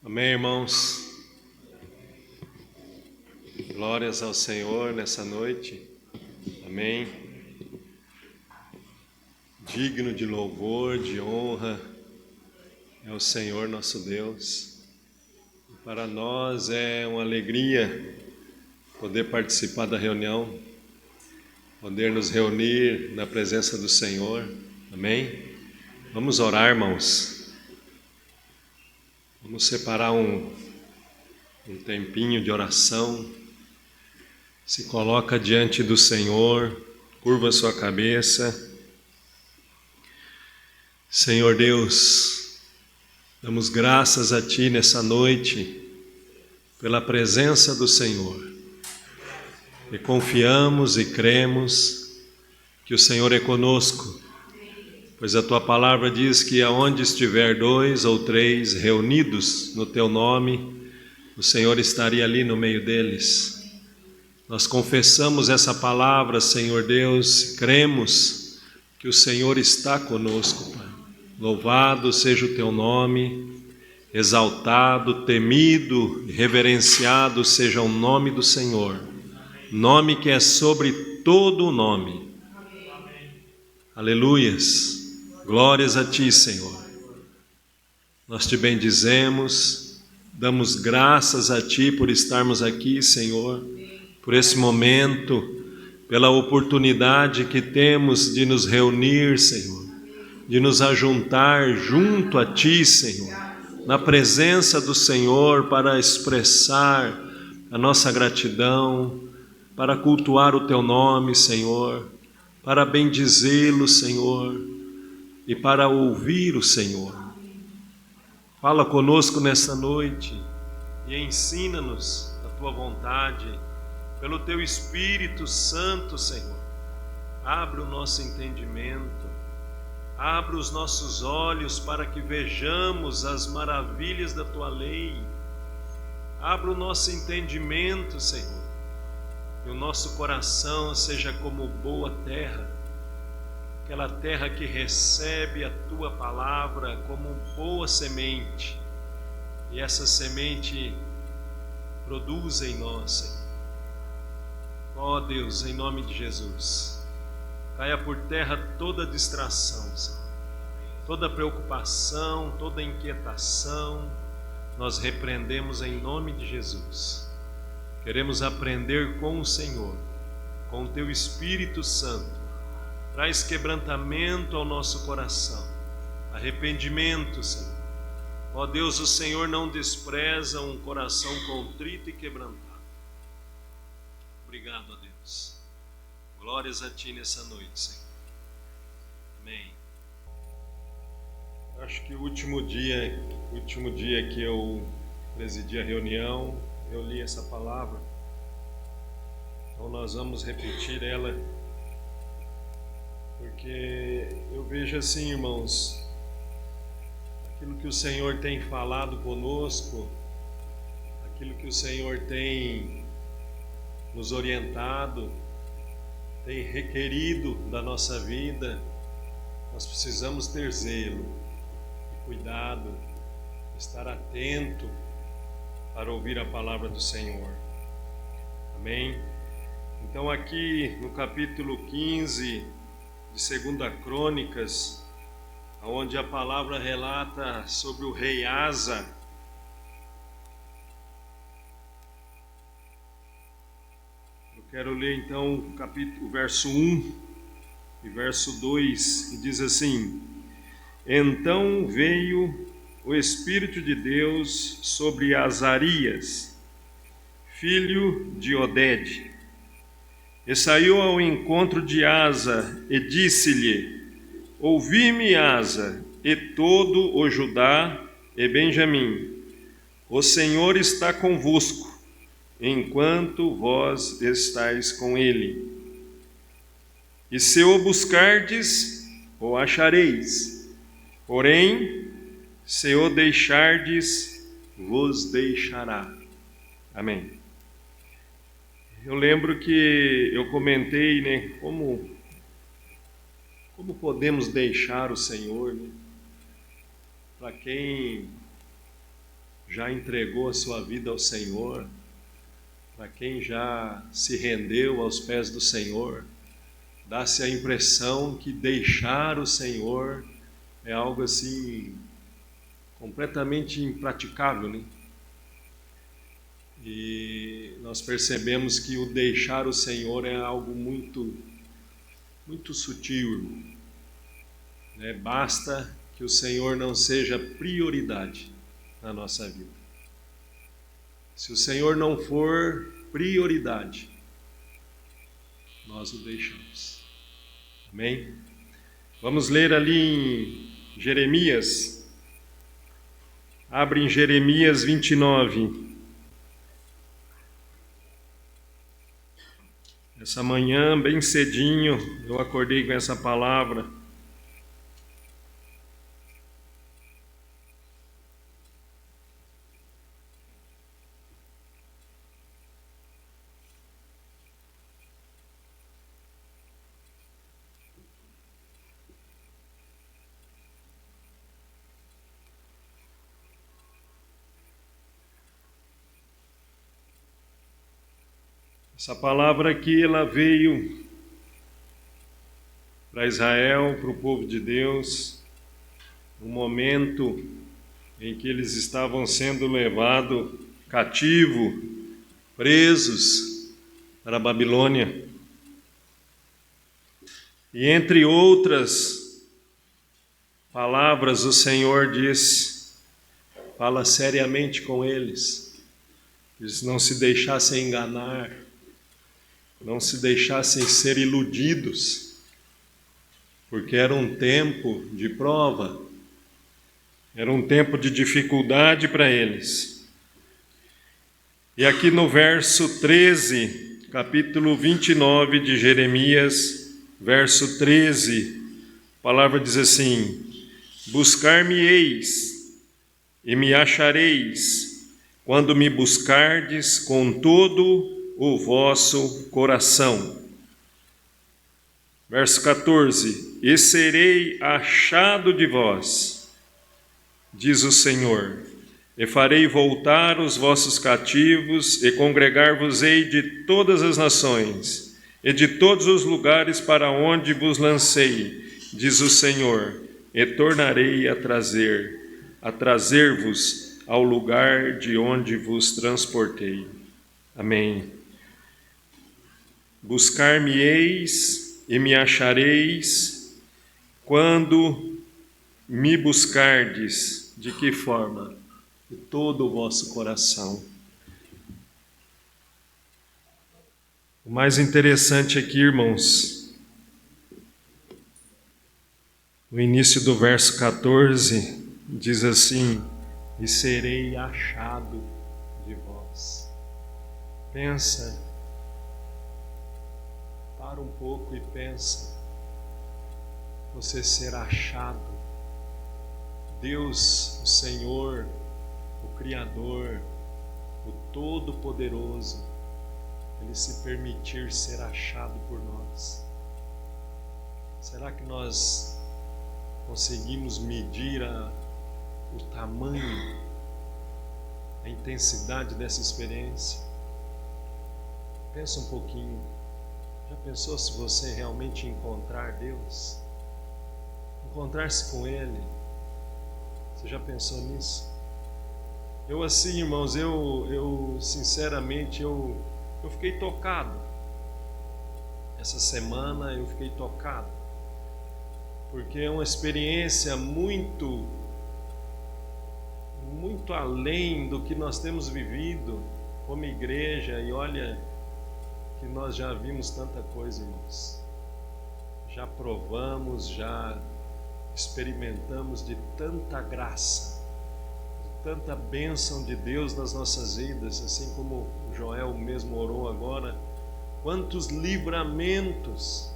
Amém, irmãos? Glórias ao Senhor nessa noite. Amém. Digno de louvor, de honra é o Senhor nosso Deus. Para nós é uma alegria poder participar da reunião, poder nos reunir na presença do Senhor. Amém. Vamos orar, irmãos. Vamos separar um tempinho de oração. Se coloca diante do Senhor, curva sua cabeça. Senhor Deus, damos graças a Ti nessa noite, pela presença do Senhor. E confiamos e cremos que o Senhor é conosco, pois a Tua palavra diz que aonde estiver 2 ou 3 reunidos no Teu nome, o Senhor estaria ali no meio deles. Nós confessamos essa palavra, Senhor Deus, cremos que o Senhor está conosco, Pai. Louvado seja o Teu nome, exaltado, temido, reverenciado seja o nome do Senhor, nome que é sobre todo o nome. Aleluias, glórias a Ti, Senhor. Nós Te bendizemos, damos graças a Ti por estarmos aqui, Senhor, por esse momento, pela oportunidade que temos de nos reunir, Senhor, de nos ajuntar junto a Ti, Senhor, na presença do Senhor, para expressar a nossa gratidão, para cultuar o Teu nome, Senhor, para bendizê-lo, Senhor, e para ouvir o Senhor. Fala conosco nessa noite e ensina-nos a Tua vontade, pelo Teu Espírito Santo, Senhor. Abre o nosso entendimento, abre os nossos olhos para que vejamos as maravilhas da Tua lei. Abre o nosso entendimento, Senhor, que o nosso coração seja como boa terra, aquela terra que recebe a Tua palavra como boa semente, e essa semente produza em nós, Senhor. Ó Deus, em nome de Jesus, caia por terra toda distração, Senhor, toda preocupação, toda inquietação, nós repreendemos em nome de Jesus. Queremos aprender com o Senhor, com o Teu Espírito Santo. Traz quebrantamento ao nosso coração, arrependimento, Senhor. Ó Deus, o Senhor não despreza um coração contrito e quebrantado. Obrigado, a Deus. Glórias a Ti nessa noite, Senhor. Amém. Acho que o último dia que eu presidi a reunião, eu li essa palavra. Então nós vamos repetir ela, porque eu vejo assim, irmãos, aquilo que o Senhor tem falado conosco, aquilo que o Senhor tem nos orientado, tem requerido da nossa vida, nós precisamos ter zelo, cuidado, estar atento para ouvir a palavra do Senhor. Amém? Então aqui no capítulo 15 de 2 Crônicas, onde a palavra relata sobre o rei Asa, quero ler então o verso 1 e verso 2, que diz assim: Então veio o Espírito de Deus sobre Azarias, filho de Oded, e saiu ao encontro de Asa e disse-lhe: Ouvi-me, Asa, e todo o Judá e Benjamim, o Senhor está convosco, enquanto vós estáis com ele. E se o buscardes, o achareis. Porém, se o deixardes, vos deixará. Amém. Eu lembro que eu comentei, né, como podemos deixar o Senhor, né? Para quem já entregou a sua vida ao Senhor, para quem já se rendeu aos pés do Senhor, dá-se a impressão que deixar o Senhor é algo assim completamente impraticável, né? E nós percebemos que o deixar o Senhor é algo muito sutil, né? Basta que o Senhor não seja prioridade na nossa vida. Se o Senhor não for prioridade, nós o deixamos. Amém? Vamos ler ali em Jeremias. Abre em Jeremias 29. Essa manhã, bem cedinho, eu acordei com essa palavra. Essa palavra aqui, ela veio para Israel, para o povo de Deus, no momento em que eles estavam sendo levados cativo, presos para a Babilônia. E entre outras palavras, o Senhor disse: fala seriamente com eles não se deixassem enganar, não se deixassem ser iludidos, porque era um tempo de prova, era um tempo de dificuldade para eles. E aqui no verso 13, capítulo 29 de Jeremias, verso 13, a palavra diz assim: buscar-me-eis e me achareis, quando me buscardes com todo o vosso coração. Verso 14: e serei achado de vós, diz o Senhor, e farei voltar os vossos cativos, e congregar-vos-ei de todas as nações, e de todos os lugares para onde vos lancei, diz o Senhor, e tornarei a trazer-vos ao lugar de onde vos transportei. Amém. Buscar-me-eis e me achareis, quando me buscardes. De que forma? De todo o vosso coração. O mais interessante aqui, irmãos, no início do verso 14, diz assim: e serei achado de vós. Pensa, para um pouco e pensa, você ser achado. Deus, o Senhor, o Criador, o Todo-Poderoso, Ele se permitir ser achado por nós. Será que nós conseguimos medir o tamanho, a intensidade dessa experiência? Pensa um pouquinho. Já pensou se você realmente encontrar Deus? Encontrar-se com Ele? Você já pensou nisso? Eu assim, irmãos, eu sinceramente, eu fiquei tocado. Essa semana eu fiquei tocado. Porque é uma experiência muito além do que nós temos vivido como igreja. E olha que nós já vimos tanta coisa, irmãos. Já provamos, já experimentamos de tanta graça, de tanta bênção de Deus nas nossas vidas, assim como o Joel mesmo orou agora. Quantos livramentos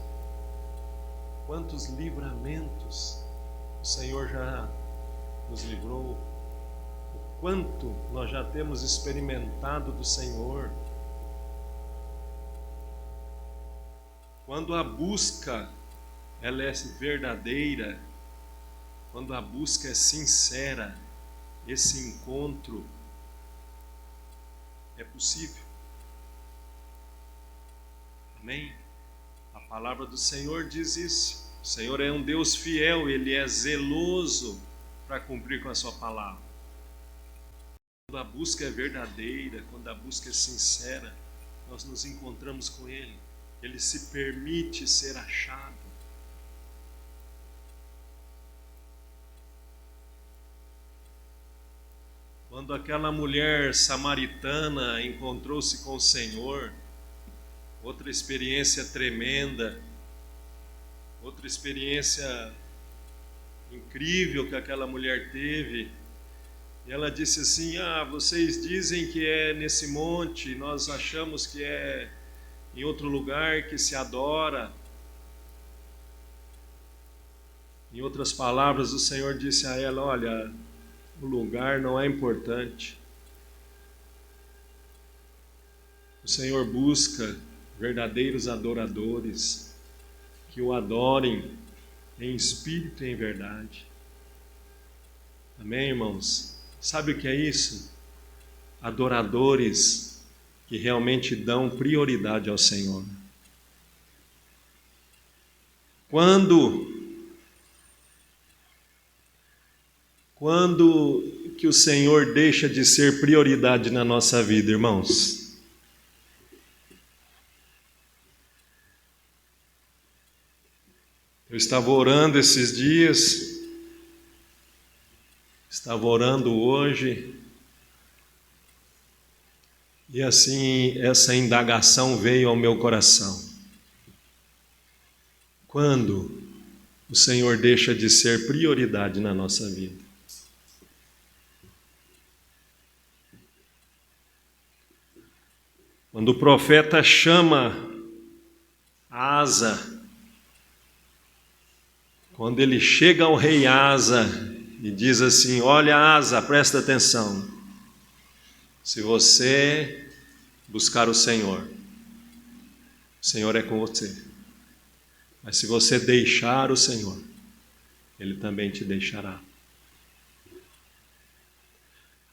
o Senhor já nos livrou, o quanto nós já temos experimentado do Senhor. Quando a busca ela é verdadeira, quando a busca é sincera, esse encontro É possível. Amém? A palavra do Senhor diz isso. O Senhor é um Deus fiel, Ele é zeloso para cumprir com a sua palavra. Quando a busca é verdadeira, quando a busca é sincera, nós nos encontramos com Ele. Ele se permite ser achado. Quando aquela mulher samaritana encontrou-se com o Senhor, outra experiência tremenda, outra experiência incrível que aquela mulher teve, e ela disse assim: vocês dizem que é nesse monte, nós achamos que é em outro lugar que se adora. Em outras palavras, o Senhor disse a ela: olha, o lugar não é importante. O Senhor busca verdadeiros adoradores que o adorem em espírito e em verdade. Amém, irmãos? Sabe o que é isso? Adoradores que realmente dão prioridade ao Senhor. Quando que o Senhor deixa de ser prioridade na nossa vida, irmãos? Eu estava orando esses dias, estava orando hoje, e assim essa indagação veio ao meu coração. Quando o Senhor deixa de ser prioridade na nossa vida? Quando o profeta chama Asa, quando ele chega ao rei Asa e diz assim: olha, Asa, presta atenção, se você buscar o Senhor é com você, mas se você deixar o Senhor, Ele também te deixará.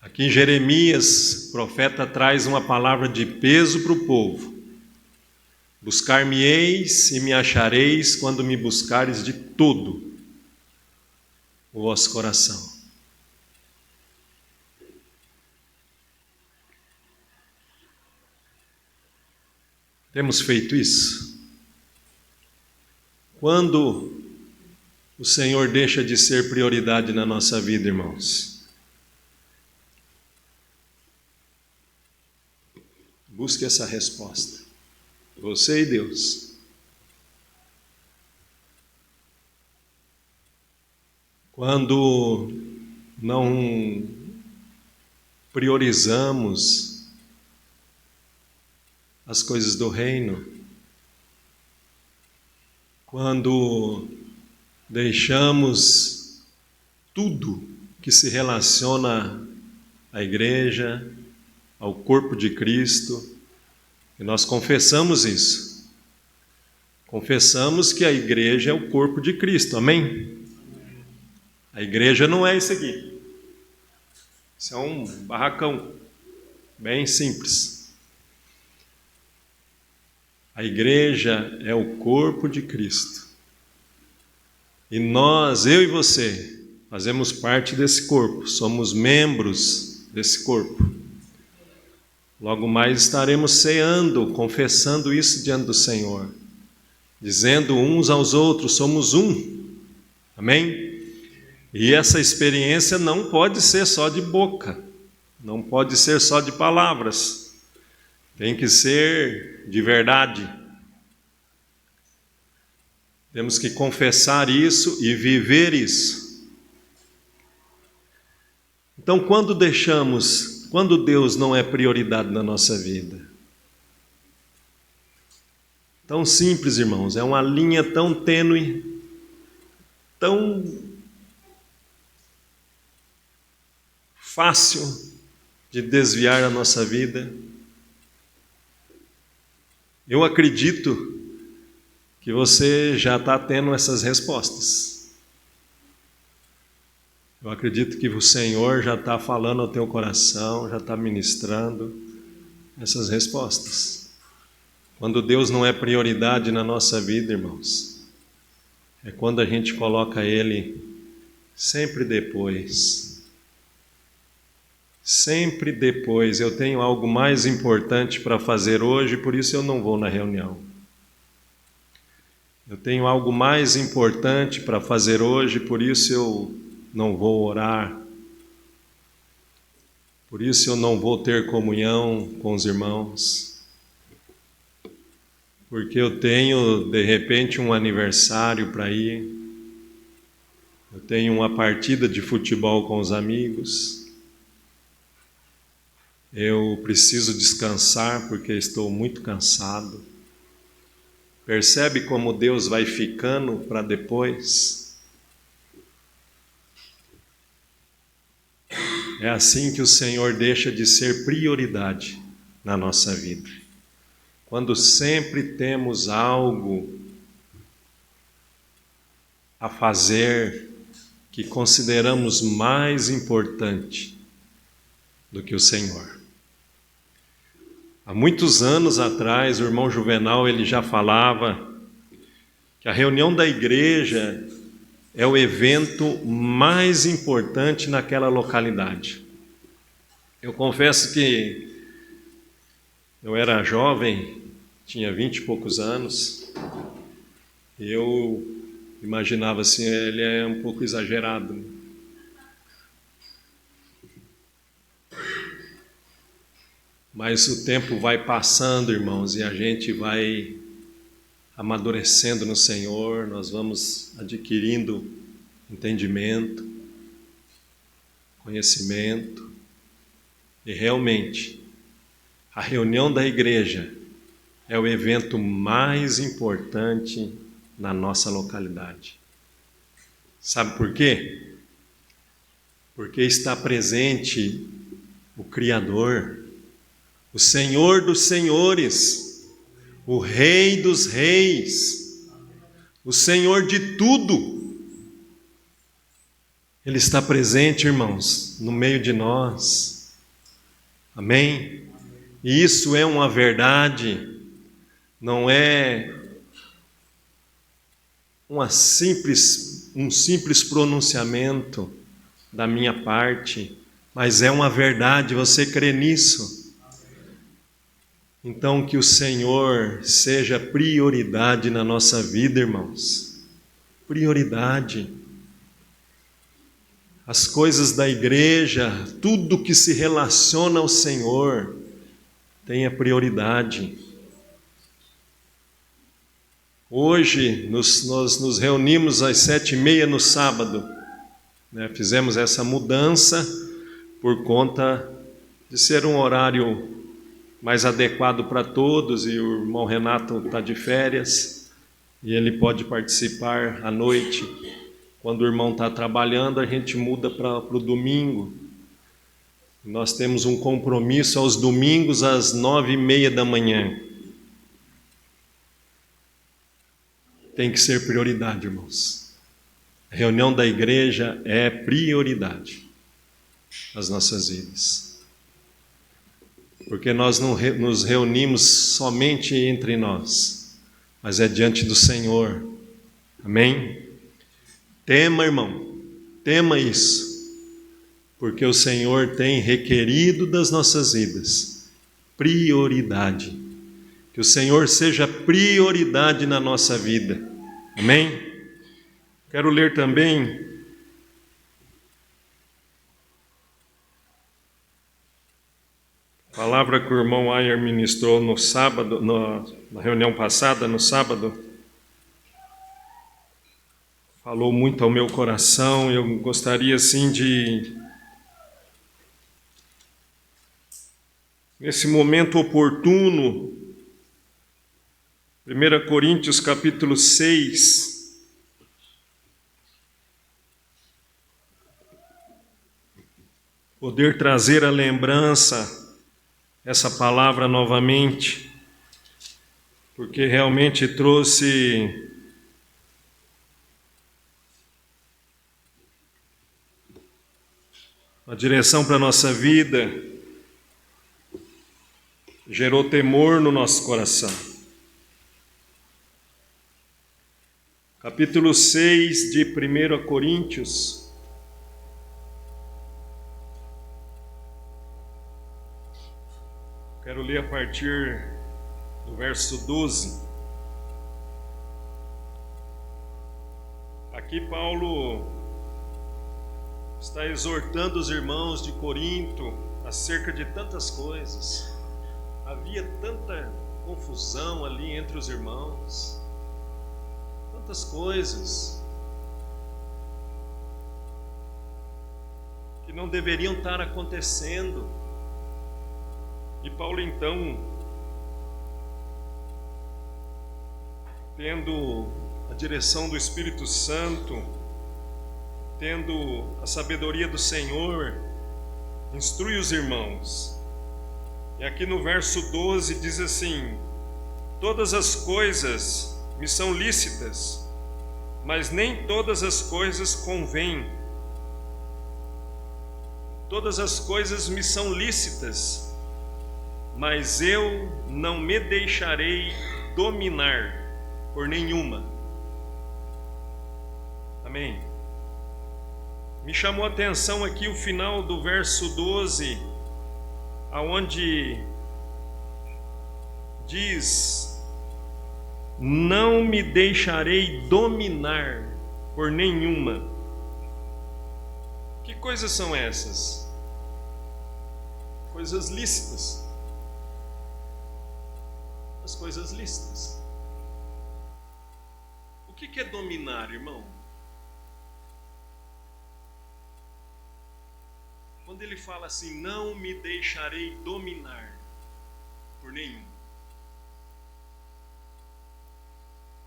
Aqui em Jeremias, o profeta traz uma palavra de peso para o povo: buscar-me-eis e me achareis quando me buscares de todo o vosso coração. Temos feito isso? Quando o Senhor deixa de ser prioridade na nossa vida, irmãos? Busque essa resposta. Você e Deus. Quando não priorizamos as coisas do reino, quando deixamos tudo que se relaciona à igreja, ao corpo de Cristo, e nós confessamos isso. Confessamos que a igreja é o corpo de Cristo, amém? A igreja não é isso aqui. Isso é um barracão, bem simples. A igreja é o corpo de Cristo. E nós, eu e você, fazemos parte desse corpo, somos membros desse corpo. Logo mais estaremos ceando, confessando isso diante do Senhor, dizendo uns aos outros: somos um. Amém? E essa experiência não pode ser só de boca, não pode ser só de palavras, tem que ser de verdade. Temos que confessar isso e viver isso. Então, quando Deus não é prioridade na nossa vida? Tão simples, irmãos, é uma linha tão tênue, tão fácil de desviar a nossa vida. Eu acredito que você já está tendo essas respostas. Eu acredito que o Senhor já está falando ao teu coração, já está ministrando, essas respostas. Quando Deus não é prioridade na nossa vida, irmãos, é quando a gente coloca Ele sempre depois. Sempre depois. Eu tenho algo mais importante para fazer hoje, por isso eu não vou na reunião. Eu tenho algo mais importante para fazer hoje, por isso eu não vou orar. Por isso eu não vou ter comunhão com os irmãos. Porque eu tenho, de repente, um aniversário para ir. Eu tenho uma partida de futebol com os amigos. Eu preciso descansar porque estou muito cansado. Percebe como Deus vai ficando para depois? É assim que o Senhor deixa de ser prioridade na nossa vida. Quando sempre temos algo a fazer que consideramos mais importante do que o Senhor. Há muitos anos atrás, o irmão Juvenal ele já falava que a reunião da igreja é o evento mais importante naquela localidade. Eu confesso que eu era jovem, tinha 20 e poucos anos, e eu imaginava assim, ele é um pouco exagerado. Mas o tempo vai passando, irmãos, e a gente vai amadurecendo no Senhor, nós vamos adquirindo entendimento, conhecimento, e realmente a reunião da igreja é o evento mais importante na nossa localidade. Sabe por quê? Porque está presente o Criador, o Senhor dos senhores, o Rei dos reis, o Senhor de tudo. Ele está presente, irmãos, no meio de nós. Amém? E isso é uma verdade, não é um simples pronunciamento da minha parte, mas é uma verdade, você crê nisso? Então que o Senhor seja prioridade na nossa vida, irmãos. Prioridade. As coisas da igreja, tudo que se relaciona ao Senhor, tenha prioridade. Hoje nós nos reunimos às 7h30 no sábado, né? Fizemos essa mudança por conta de ser um horário mais adequado para todos, e o irmão Renato está de férias, e ele pode participar à noite. Quando o irmão está trabalhando, a gente muda para o domingo. Nós temos um compromisso aos domingos às 9h30 da manhã. Tem que ser prioridade, irmãos. A reunião da igreja é prioridade nas nossas vidas. Porque nós não nos reunimos somente entre nós, mas é diante do Senhor. Amém? Tema, irmão, tema isso, porque o Senhor tem requerido das nossas vidas prioridade. Que o Senhor seja prioridade na nossa vida. Amém? Quero ler também a palavra que o irmão Ayer ministrou no sábado, na reunião passada, no sábado. Falou muito ao meu coração. Eu gostaria assim de, nesse momento oportuno, 1 Coríntios capítulo 6, poder trazer à lembrança essa palavra novamente, porque realmente trouxe uma direção para a nossa vida. gerou temor no nosso coração. Capítulo 6 de 1 Coríntios. Quero ler a partir do verso 12. Aqui Paulo está exortando os irmãos de Corinto acerca de tantas coisas. Havia tanta confusão ali entre os irmãos, tantas coisas que não deveriam estar acontecendo. E Paulo então, tendo a direção do Espírito Santo, tendo a sabedoria do Senhor, instrui os irmãos. E aqui no verso 12 diz assim: todas as coisas me são lícitas, mas nem todas as coisas convêm. Todas as coisas me são lícitas, mas eu não me deixarei dominar por nenhuma. Amém. Me chamou a atenção aqui o final do verso 12, aonde diz: não me deixarei dominar por nenhuma. Que coisas são essas? Coisas lícitas. As coisas lícitas. O que é dominar, irmão? Quando ele fala assim, não me deixarei dominar por nenhum.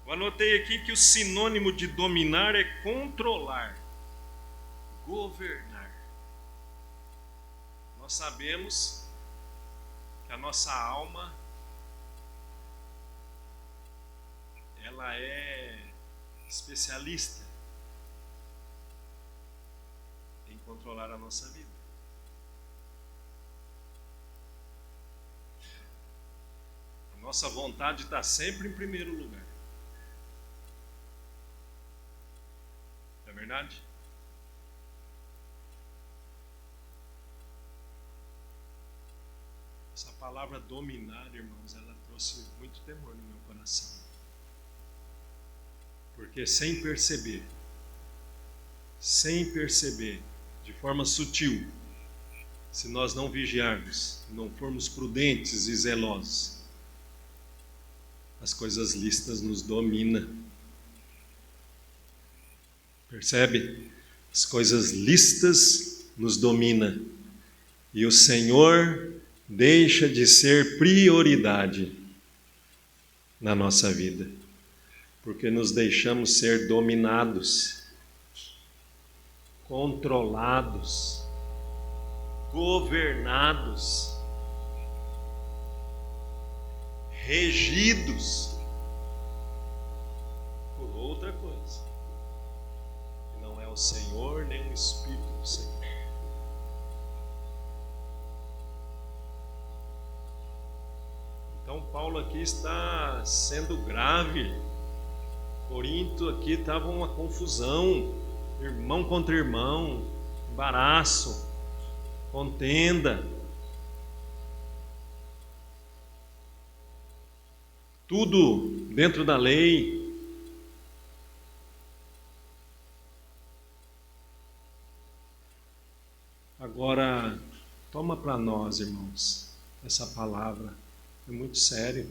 Eu anotei aqui que o sinônimo de dominar é controlar, governar. Nós sabemos que a nossa alma, ela é especialista em controlar a nossa vida. A nossa vontade está sempre em primeiro lugar. É verdade? Essa palavra dominar, irmãos, ela trouxe muito temor no meu coração. Porque sem perceber, de forma sutil, se nós não vigiarmos, não formos prudentes e zelosos, as coisas lícitas nos dominam. Percebe? As coisas lícitas nos dominam. E o Senhor deixa de ser prioridade na nossa vida, porque nos deixamos ser dominados, controlados, governados, regidos por outra coisa, que não é o Senhor nem o Espírito do Senhor. Então Paulo aqui está sendo grave. Corinto aqui estava uma confusão, irmão contra irmão, embaraço, contenda, tudo dentro da lei. Agora, toma para nós, irmãos, essa palavra é muito sério.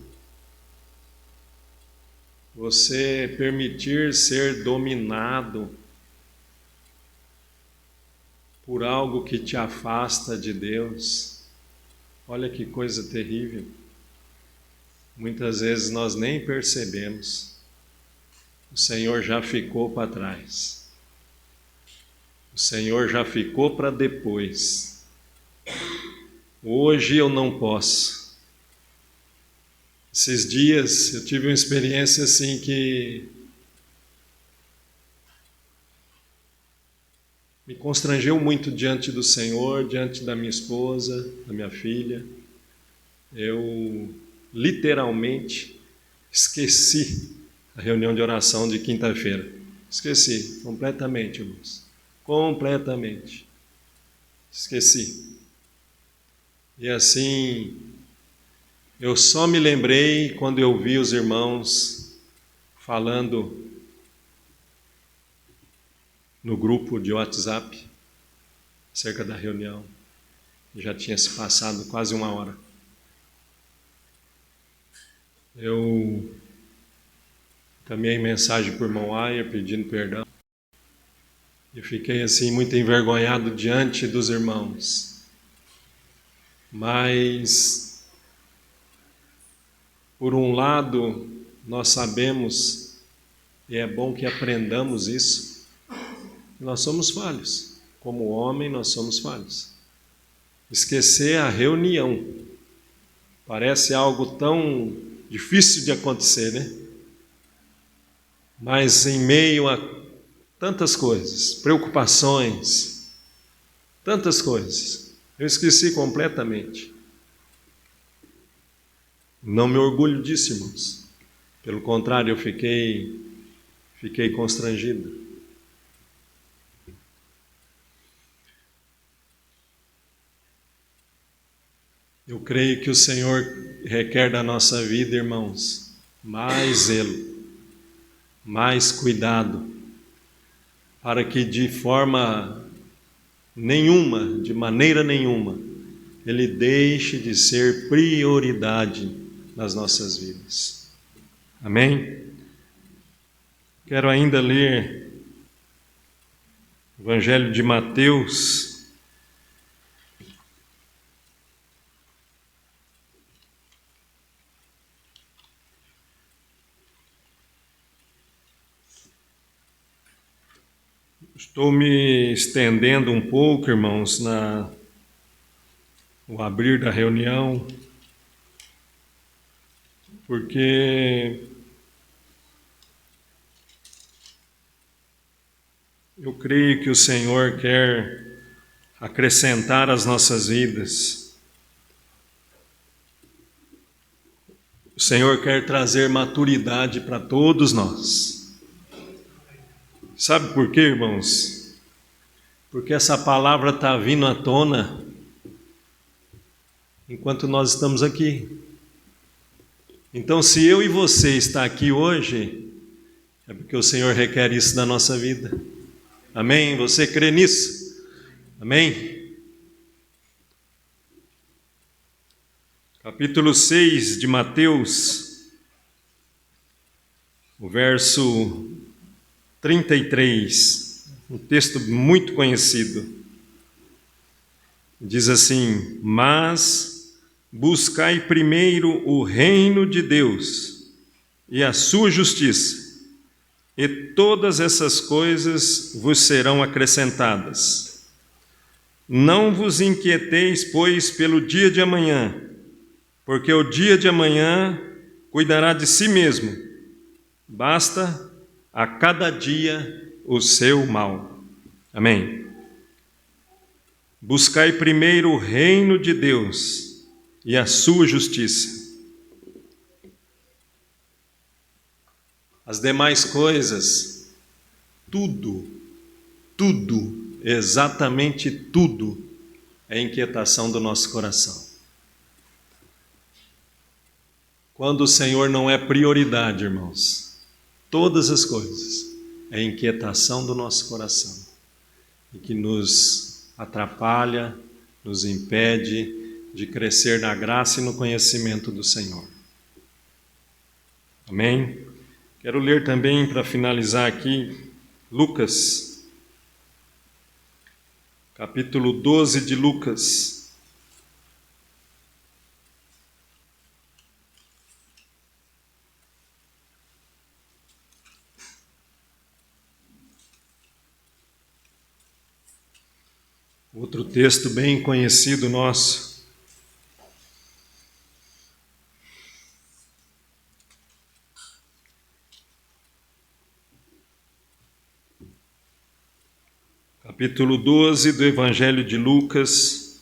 Você permitir ser dominado por algo que te afasta de Deus, olha que coisa terrível. Muitas vezes nós nem percebemos, o Senhor já ficou para trás, o Senhor já ficou para depois. Hoje eu não posso. Esses dias eu tive uma experiência assim que me constrangeu muito diante do Senhor, diante da minha esposa, da minha filha. eu literalmente esqueci a reunião de oração de quinta-feira. Esqueci completamente, irmãos. Completamente. Esqueci. E assim, eu só me lembrei quando eu vi os irmãos falando no grupo de WhatsApp acerca da reunião. Já tinha se passado quase 1 hora. Eu encaminhei mensagem para o irmão Ayer pedindo perdão. E fiquei assim muito envergonhado diante dos irmãos. Mas, por um lado, nós sabemos, e é bom que aprendamos isso, nós somos falhos. Como homem, nós somos falhos. Esquecer a reunião parece algo tão difícil de acontecer, né? Mas em meio a tantas coisas, preocupações, tantas coisas, eu esqueci completamente. Não me orgulho disso, irmãos. Pelo contrário, eu fiquei constrangido. Eu creio que o Senhor requer da nossa vida, irmãos, mais zelo, mais cuidado, para que de forma nenhuma, de maneira nenhuma, Ele deixe de ser prioridade nas nossas vidas. Amém? Quero ainda ler o Evangelho de Mateus, estou me estendendo um pouco, irmãos, no abrir da reunião, porque eu creio que o Senhor quer acrescentar às nossas vidas. O Senhor quer trazer maturidade para todos nós. Sabe por quê, irmãos? Porque essa palavra está vindo à tona enquanto nós estamos aqui. Então, se eu e você está aqui hoje, é porque o Senhor requer isso da nossa vida. Amém? Você crê nisso? Amém? Capítulo 6 de Mateus, o verso 33, um texto muito conhecido. Diz assim: mas buscai primeiro o reino de Deus e a sua justiça, e todas essas coisas vos serão acrescentadas. Não vos inquieteis, pois, pelo dia de amanhã, porque o dia de amanhã cuidará de si mesmo. Basta a cada dia o seu mal. Amém. Buscai primeiro o reino de Deus e a sua justiça. As demais coisas, tudo, exatamente tudo, é inquietação do nosso coração. Quando o Senhor não é prioridade, irmãos, todas as coisas é inquietação do nosso coração e que nos atrapalha, nos impede de crescer na graça e no conhecimento do Senhor. Amém? Quero ler também, para finalizar aqui, Lucas, capítulo 12 de Lucas. Outro texto bem conhecido nosso. Capítulo 12 do Evangelho de Lucas.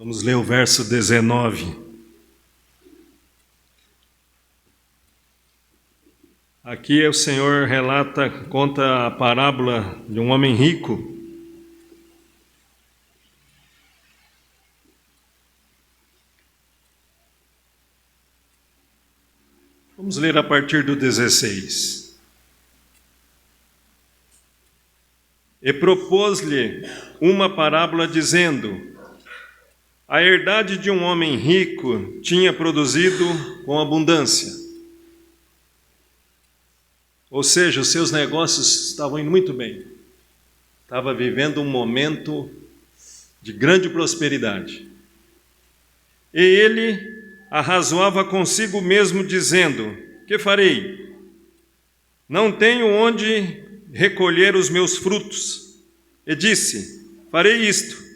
Vamos ler o verso 19. Aqui o Senhor conta a parábola de um homem rico. Vamos ler a partir do 16. E propôs-lhe uma parábola dizendo: a herdade de um homem rico tinha produzido com abundância. Ou seja, os seus negócios estavam indo muito bem. Estava vivendo um momento de grande prosperidade. E ele arrazoava consigo mesmo, dizendo: que farei? Não tenho onde recolher os meus frutos. E disse: farei isto: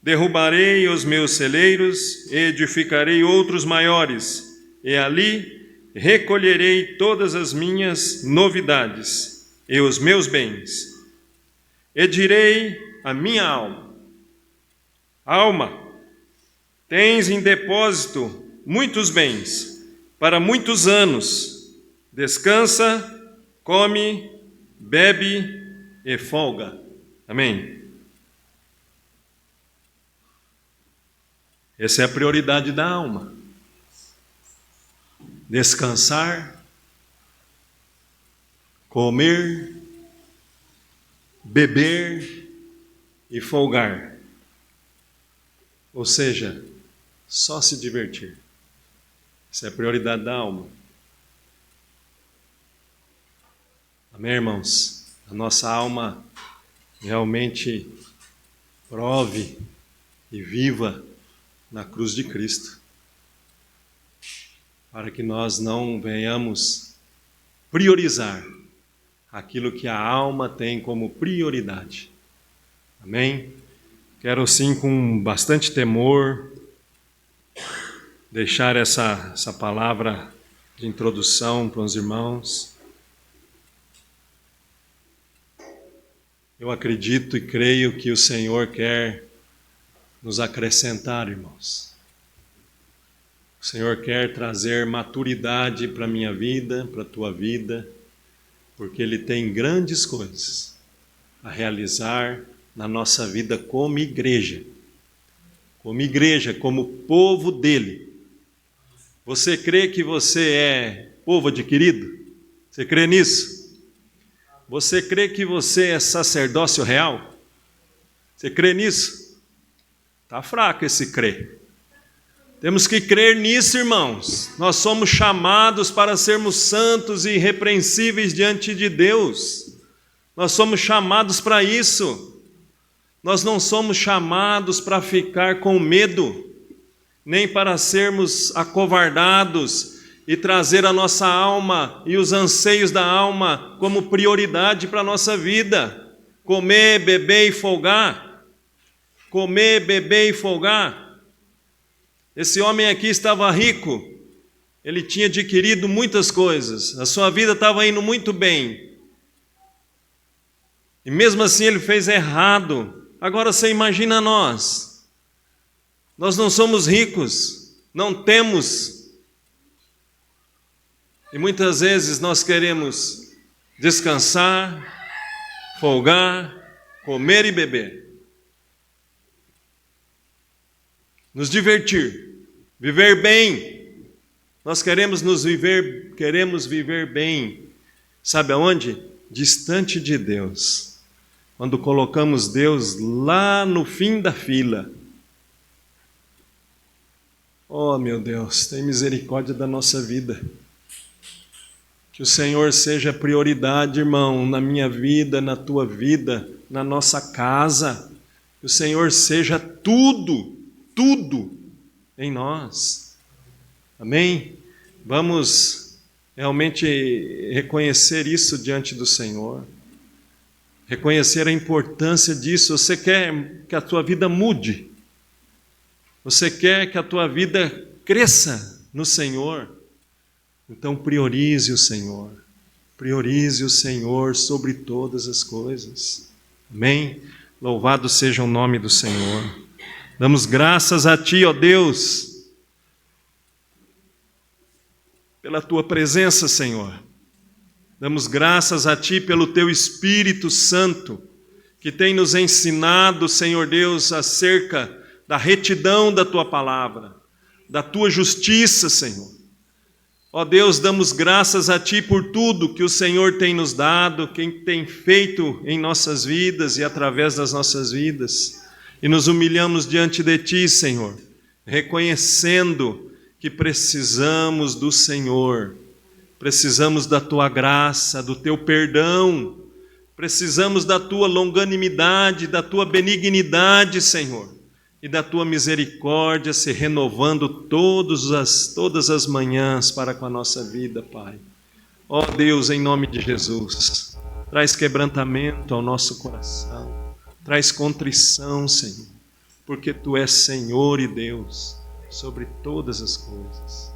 derrubarei os meus celeiros e edificarei outros maiores, e ali recolherei todas as minhas novidades e os meus bens. E direi à minha alma: alma, tens em depósito muitos bens para muitos anos. Descansa, come, bebe e folga. Amém? Essa é a prioridade da alma. Descansar, comer, beber e folgar. Ou seja, só se divertir. Essa é a prioridade da alma. Amém, irmãos? A nossa alma realmente prove e viva na cruz de Cristo, para que nós não venhamos priorizar aquilo que a alma tem como prioridade. Amém? Quero sim, com bastante temor, deixar essa palavra de introdução para os irmãos. Eu acredito e creio que o Senhor quer nos acrescentar, irmãos. O Senhor quer trazer maturidade para a minha vida, para a tua vida, porque Ele tem grandes coisas a realizar na nossa vida como igreja, como povo dEle. Você crê que você é povo adquirido? Você crê nisso? Você crê que você é sacerdócio real? Você crê nisso? Está fraco esse crer. Temos que crer nisso, irmãos. Nós somos chamados para sermos santos e irrepreensíveis diante de Deus. Nós somos chamados para isso. Nós não somos chamados para ficar com medo, nem para sermos acovardados e trazer a nossa alma e os anseios da alma como prioridade para a nossa vida. Comer, beber e folgar. Comer, beber e folgar. Esse homem aqui estava rico, ele tinha adquirido muitas coisas, a sua vida estava indo muito bem. E mesmo assim ele fez errado. Agora você imagina nós não somos ricos, não temos. E muitas vezes nós queremos descansar, folgar, comer e beber. Nos divertir, viver bem. Nós queremos viver bem. Sabe aonde? Distante de Deus. Quando colocamos Deus lá no fim da fila. Oh, meu Deus, tem misericórdia da nossa vida. Que o Senhor seja prioridade, irmão, na minha vida, na tua vida, na nossa casa. Que o Senhor seja tudo em nós. Amém? Vamos realmente reconhecer isso diante do Senhor. Reconhecer a importância disso. Você quer que a tua vida mude? Você quer que a tua vida cresça no Senhor? Então priorize o Senhor. Priorize o Senhor sobre todas as coisas. Amém? Louvado seja o nome do Senhor. Damos graças a Ti, ó Deus, pela Tua presença, Senhor. Damos graças a Ti pelo Teu Espírito Santo, que tem nos ensinado, Senhor Deus, acerca da retidão da Tua palavra, da Tua justiça, Senhor. Ó Deus, damos graças a Ti por tudo que o Senhor tem nos dado, quem tem feito em nossas vidas e através das nossas vidas. E nos humilhamos diante de Ti, Senhor, reconhecendo que precisamos do Senhor, precisamos da Tua graça, do Teu perdão, precisamos da Tua longanimidade, da Tua benignidade, Senhor, e da Tua misericórdia se renovando todas as manhãs para com a nossa vida, Pai. Ó Deus, em nome de Jesus, traz quebrantamento ao nosso coração, traz contrição, Senhor, porque Tu és Senhor e Deus sobre todas as coisas.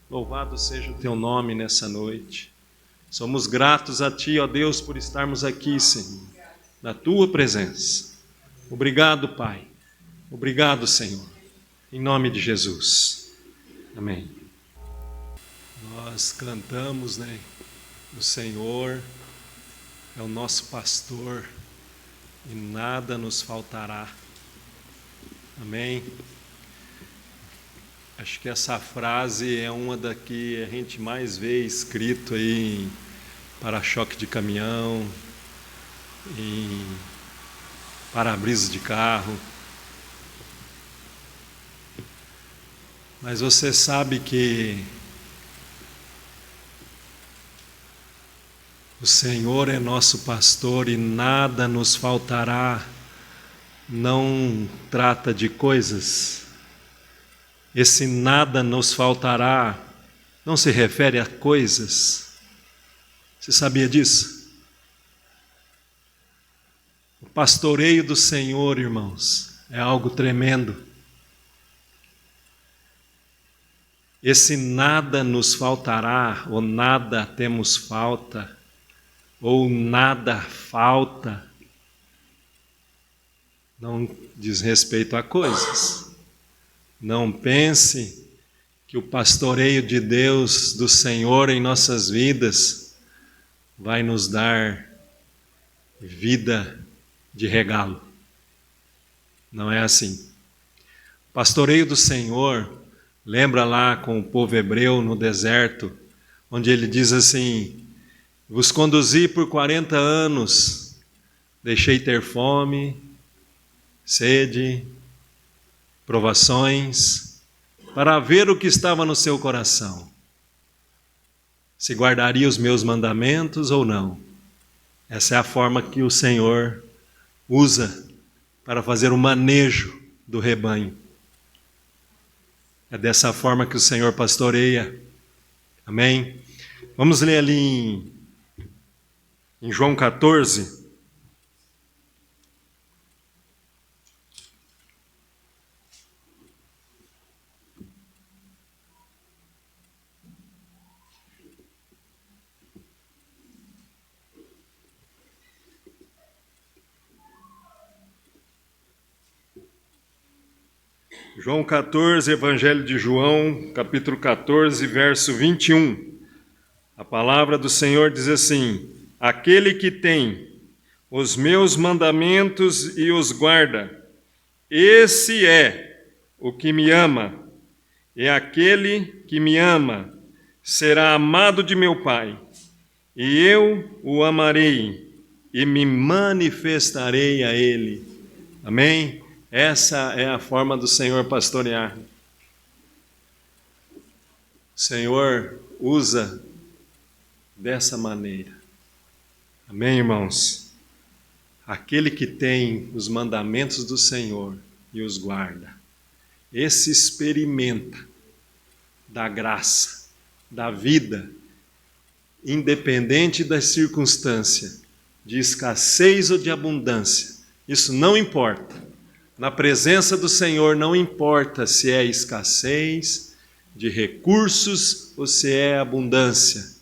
Louvado seja o Teu nome nessa noite. Somos gratos a Ti, ó Deus, por estarmos aqui, Senhor, na Tua presença. Obrigado, Pai. Obrigado, Senhor. Em nome de Jesus. Amém. Nós cantamos, né? O Senhor é o nosso pastor e nada nos faltará. Amém. Acho que essa frase é uma da que a gente mais vê escrito aí em para-choque de caminhão, em para-brisa de carro. Mas você sabe que o Senhor é nosso pastor e nada nos faltará. Não trata de coisas. Esse nada nos faltará não se refere a coisas. Você sabia disso? O pastoreio do Senhor, irmãos, é algo tremendo. Esse nada nos faltará, ou nada temos falta, ou nada falta, não diz respeito a coisas. Não pense que o pastoreio de Deus, do Senhor em nossas vidas, vai nos dar vida de regalo. Não é assim. O pastoreio do Senhor, lembra lá com o povo hebreu no deserto, onde ele diz assim: vos conduzi por 40 anos, deixei ter fome, sede, provações, para ver o que estava no seu coração, se guardaria os meus mandamentos ou não. Essa é a forma que o Senhor usa para fazer o manejo do rebanho. É dessa forma que o Senhor pastoreia. Amém? Vamos ler ali em João 14. João 14, Evangelho de João, capítulo 14, verso 21. A palavra do Senhor diz assim: aquele que tem os meus mandamentos e os guarda, esse é o que me ama, e aquele que me ama será amado de meu Pai, e eu o amarei e me manifestarei a ele. Amém? Essa é a forma do Senhor pastorear. O Senhor usa dessa maneira. Amém, irmãos? Aquele que tem os mandamentos do Senhor e os guarda, esse experimenta da graça, da vida, independente da circunstância, de escassez ou de abundância. Isso não importa. Na presença do Senhor não importa se é escassez de recursos ou se é abundância.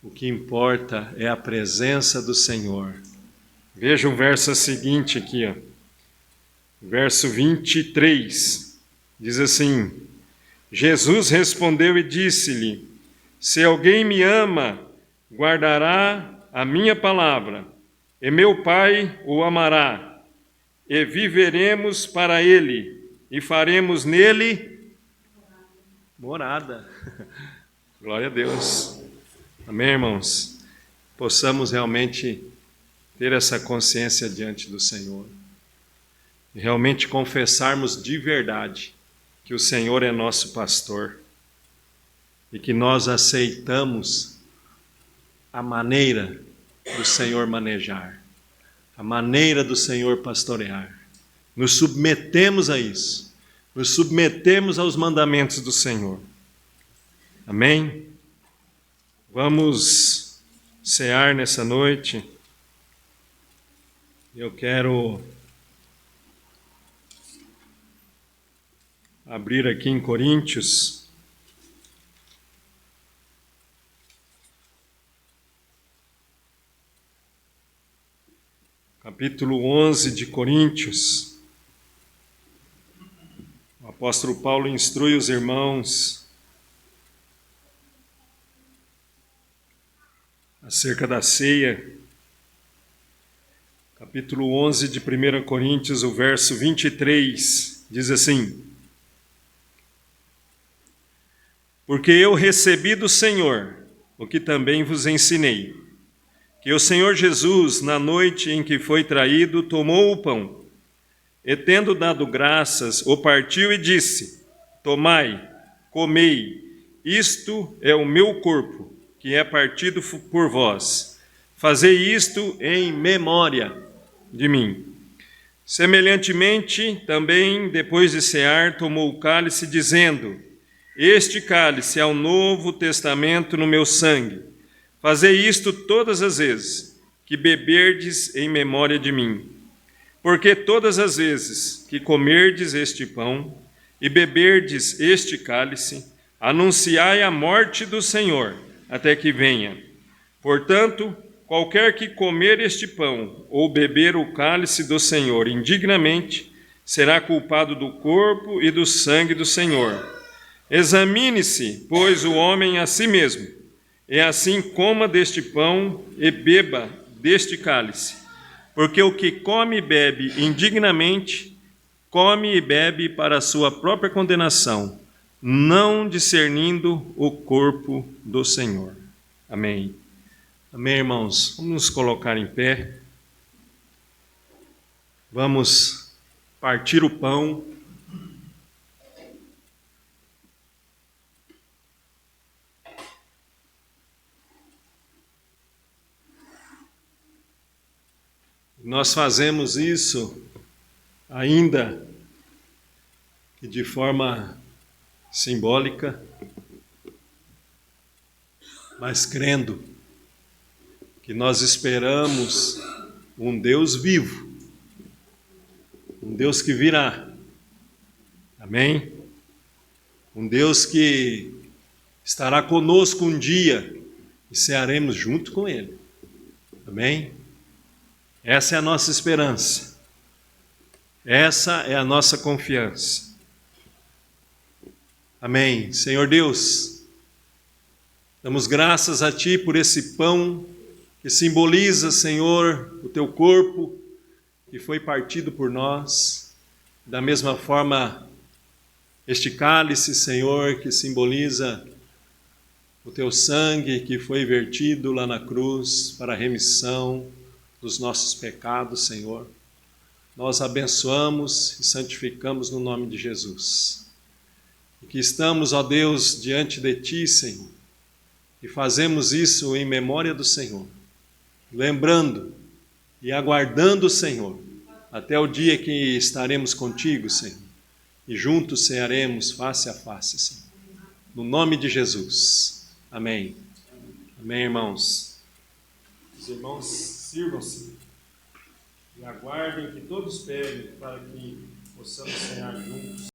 O que importa é a presença do Senhor. Veja o verso seguinte aqui, ó. verso 23, diz assim: Jesus respondeu e disse-lhe: se alguém me ama, guardará a minha palavra, e meu Pai o amará, e viveremos para ele, e faremos nele morada. Glória a Deus. Amém, irmãos? Possamos realmente ter essa consciência diante do Senhor e realmente confessarmos de verdade que o Senhor é nosso pastor e que nós aceitamos a maneira do Senhor manejar, a maneira do Senhor pastorear. Nos submetemos a isso, nos submetemos aos mandamentos do Senhor. Amém? Vamos cear nessa noite. Eu quero abrir aqui em Coríntios, capítulo 11 de Coríntios. O apóstolo Paulo instrui os irmãos acerca da ceia. Capítulo 11 de 1 Coríntios, o verso 23, diz assim: porque eu recebi do Senhor o que também vos ensinei, que o Senhor Jesus, na noite em que foi traído, tomou o pão, e tendo dado graças, o partiu e disse: tomai, comei, isto é o meu corpo, que é partido por vós. Fazei isto em memória de mim. Semelhantemente, também, depois de cear, tomou o cálice, dizendo: este cálice é o novo testamento no meu sangue. Fazei isto todas as vezes que beberdes em memória de mim. Porque todas as vezes que comerdes este pão e beberdes este cálice, anunciai a morte do Senhor, até que venha. Portanto, qualquer que comer este pão ou beber o cálice do Senhor indignamente, será culpado do corpo e do sangue do Senhor. Examine-se, pois, o homem a si mesmo, e assim coma deste pão e beba deste cálice. Porque o que come e bebe indignamente, come e bebe para a sua própria condenação, não discernindo o corpo do Senhor. Amém. Amém, irmãos? Vamos nos colocar em pé. Vamos partir o pão. Nós fazemos isso ainda que de forma simbólica, mas crendo que nós esperamos um Deus vivo, um Deus que virá, amém? Um Deus que estará conosco um dia e cearemos junto com Ele, amém? Essa é a nossa esperança, essa é a nossa confiança. Amém. Senhor Deus, damos graças a Ti por esse pão que simboliza, Senhor, o Teu corpo que foi partido por nós. Da mesma forma, este cálice, Senhor, que simboliza o Teu sangue que foi vertido lá na cruz para a remissão dos nossos pecados, Senhor. Nós abençoamos e santificamos no nome de Jesus. E que estamos, ó Deus, diante de Ti, Senhor, e fazemos isso em memória do Senhor, lembrando e aguardando o Senhor, até o dia que estaremos contigo, Senhor, e juntos cearemos face a face, Senhor. No nome de Jesus. Amém. Amém, irmãos. Os irmãos sirvam-se e aguardem que todos peguem para que possamos cear juntos.